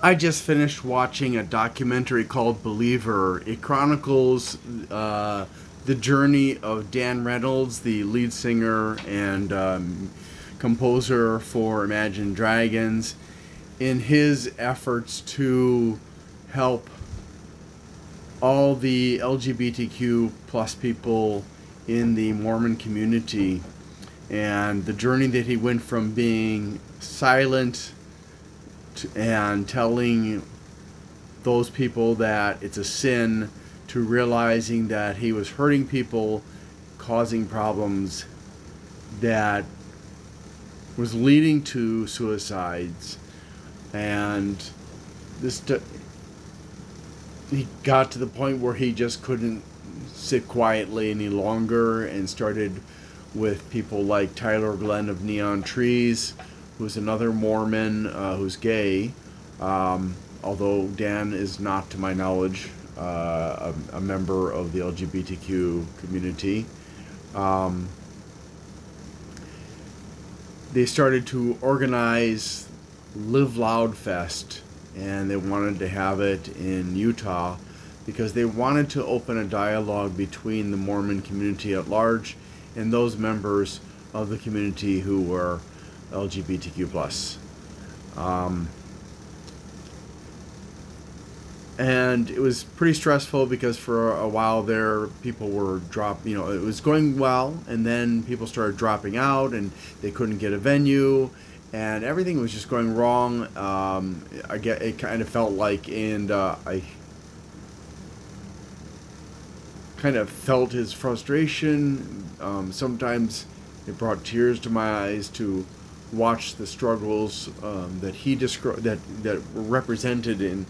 I just finished watching a documentary called Believer. It chronicles the journey of Dan Reynolds, the lead singer and composer for Imagine Dragons, in his efforts to help all the LGBTQ plus people in the Mormon community, and the journey that he went from being silent and telling those people that it's a sin to realizing that he was hurting people, causing problems that was leading to suicides. And this he got to the point where he just couldn't sit quietly any longer, and started with people like Tyler Glenn of Neon Trees, who's another Mormon who's gay, although Dan is not, to my knowledge, a member of the LGBTQ community. They started to organize LoveLoud Fest, and they wanted to have it in Utah because they wanted to open a dialogue between the Mormon community at large and those members of the community who were LGBTQ plus. And it was pretty stressful because for a while there, people were it was going well, and then people started dropping out, and they couldn't get a venue, and everything was just going wrong. It kind of felt like, and I kind of felt his frustration. Sometimes it brought tears to my eyes to watch the struggles that he described, that were represented in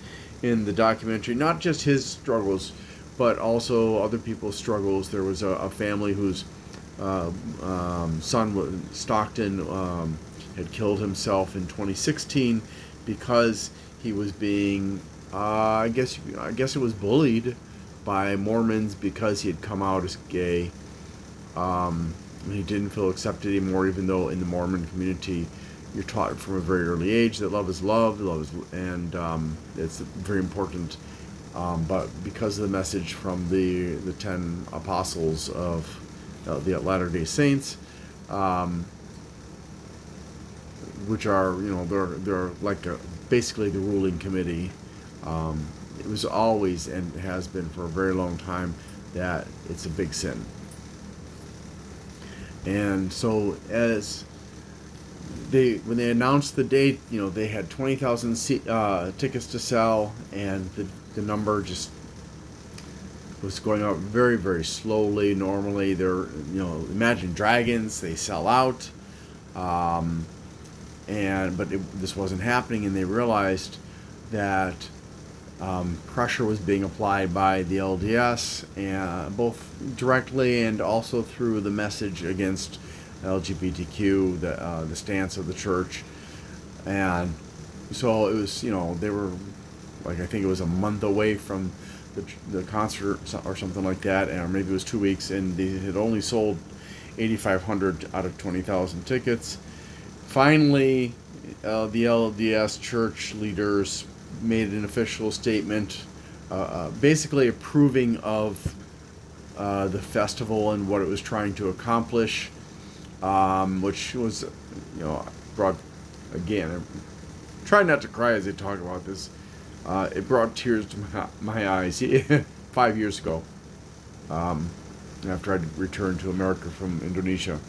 the documentary. Not just his struggles, but also other people's struggles. There was a family whose son, Stockton, had killed himself in 2016 because he was being, I guess it was bullied by Mormons because he had come out as gay. He didn't feel accepted anymore, even though in the Mormon community you're taught from a very early age that love is love, and it's very important. But because of the message from the 10 apostles of the Latter-day Saints, which are, they're like basically the ruling committee. It was always, and has been for a very long time, that it's a big sin. And so when they announced the date, they had 20,000 tickets to sell, and the number just was going up very, very slowly. Normally, Imagine Dragons, they sell out, but this wasn't happening, and they realized that pressure was being applied by the LDS, and both directly and also through the message against LGBTQ, the stance of the church. And so it was, they were, like, I think it was a month away from the concert or something like that, or maybe it was 2 weeks, and they had only sold 8,500 out of 20,000 tickets. Finally, the LDS church leaders made an official statement, basically approving of the festival and what it was trying to accomplish, which was, brought, again, I try not to cry as I talk about this. It brought tears to my eyes 5 years ago, after I'd returned to America from Indonesia.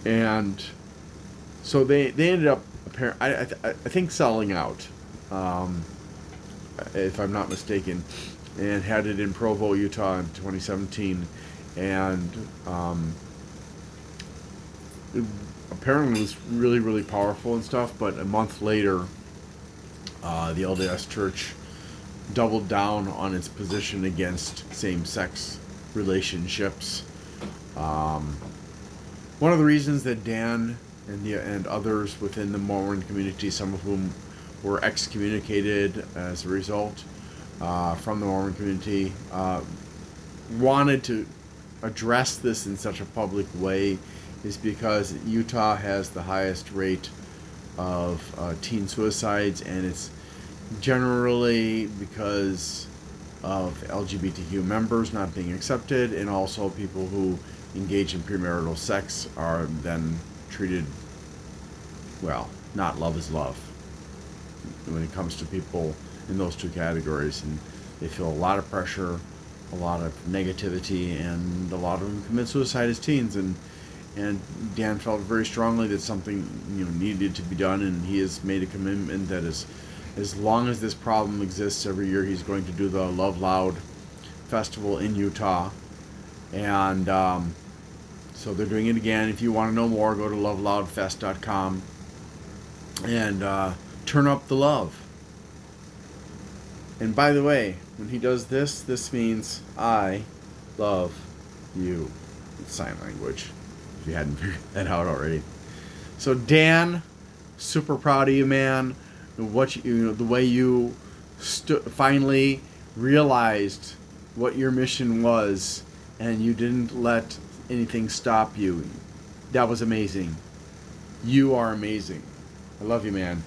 And so they ended up, I think, selling out, if I'm not mistaken, and had it in Provo, Utah in 2017. And it apparently was really, really powerful and stuff, but a month later, the LDS Church doubled down on its position against same-sex relationships. One of the reasons that Dan and others within the Mormon community, some of whom were excommunicated as a result from the Mormon community, wanted to address this in such a public way, is because Utah has the highest rate of teen suicides, and it's generally because of LGBTQ members not being accepted, and also people who engage in premarital sex are then treated, well, not love is love when it comes to people in those two categories, and they feel a lot of pressure, a lot of negativity, and a lot of them commit suicide as teens. And Dan felt very strongly that something needed to be done, and he has made a commitment that as long as this problem exists, every year he's going to do the LoveLoud Festival in Utah, and so they're doing it again. If you want to know more, go to loveloudfest.com and turn up the love. And by the way, when he does this means I love you. It's sign language, if you hadn't figured that out already. So Dan, super proud of you, man. The way you finally realized what your mission was, and you didn't let anything stop you. That was amazing. You are amazing. I love you, man.